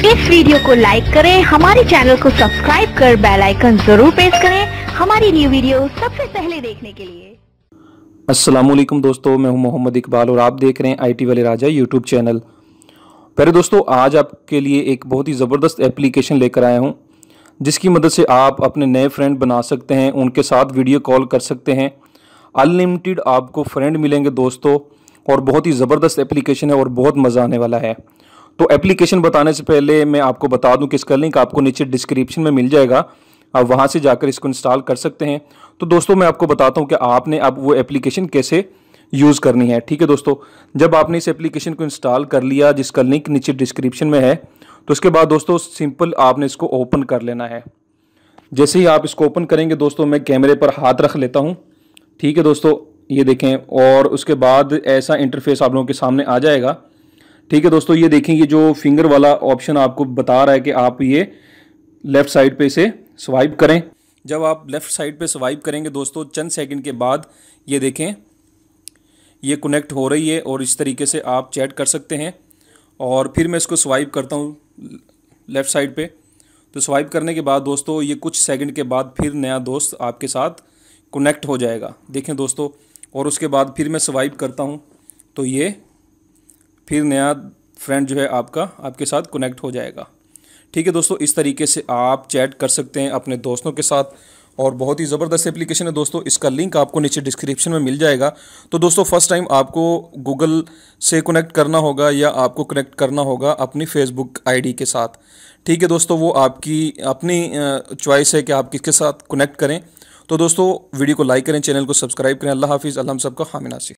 इस वीडियो को लाइक करें, हमारे चैनल को सब्सक्राइब कर बेल आइकन जरूर प्रेस करें हमारी न्यू वीडियो सबसे पहले देखने के लिए। अस्सलाम वालेकुम दोस्तों, मैं हूं मोहम्मद इकबाल और आप देख रहे हैं आईटी वाले राजा यूट्यूब चैनल। प्यारे दोस्तों, आज आपके लिए एक बहुत ही ज़बरदस्त एप्लीकेशन लेकर आया हूं जिसकी मदद से आप अपने नए फ्रेंड बना सकते हैं, उनके साथ वीडियो कॉल कर सकते हैं। अनलिमिटेड आपको फ्रेंड मिलेंगे दोस्तों, और बहुत ही ज़बरदस्त एप्लीकेशन है और बहुत मज़ा आने वाला है। तो एप्लीकेशन बताने से पहले मैं आपको बता दूं कि इसका लिंक आपको नीचे डिस्क्रिप्शन में मिल जाएगा, आप वहां से जाकर इसको इंस्टॉल कर सकते हैं। तो दोस्तों मैं आपको बताता हूं कि आपने अब वो एप्लीकेशन कैसे यूज़ करनी है। ठीक है दोस्तों, जब आपने इस एप्लीकेशन को इंस्टॉल कर लिया जिसका लिंक नीचे डिस्क्रिप्शन में है, तो उसके बाद दोस्तों सिंपल आपने इसको ओपन कर लेना है। जैसे ही आप इसको ओपन करेंगे दोस्तों, मैं कैमरे पर हाथ रख लेता हूँ। ठीक है दोस्तों, ये देखें, और उसके बाद ऐसा इंटरफेस आप लोगों के सामने आ जाएगा। ठीक है दोस्तों, ये देखें, ये जो फिंगर वाला ऑप्शन आपको बता रहा है कि आप ये लेफ़्ट साइड पे इसे स्वाइप करें। जब आप लेफ़्ट साइड पे स्वाइप करेंगे दोस्तों, चंद सेकंड के बाद ये देखें, ये कनेक्ट हो रही है और इस तरीके से आप चैट कर सकते हैं। और फिर मैं इसको स्वाइप करता हूँ लेफ़्ट साइड पे। तो स्वाइप करने के बाद दोस्तों ये कुछ सेकंड के बाद फिर नया दोस्त आपके साथ कनेक्ट हो जाएगा। देखें दोस्तों, और उसके बाद फिर मैं स्वाइप करता हूँ तो ये फिर नया फ्रेंड जो है आपके साथ कनेक्ट हो जाएगा। ठीक है दोस्तों, इस तरीके से आप चैट कर सकते हैं अपने दोस्तों के साथ, और बहुत ही ज़बरदस्त एप्लीकेशन है दोस्तों। इसका लिंक आपको नीचे डिस्क्रिप्शन में मिल जाएगा। तो दोस्तों फर्स्ट टाइम आपको गूगल से कनेक्ट करना होगा या आपको कनेक्ट करना होगा अपनी फेसबुक आईडी के साथ। ठीक है दोस्तों, वो आपकी अपनी चॉइस है कि आप किसके साथ कनेक्ट करें। तो दोस्तों वीडियो को लाइक करें, चैनल को सब्सक्राइब करें। अल्लाह हाफिज़। अल्लाह हम सबका हामी नासिर।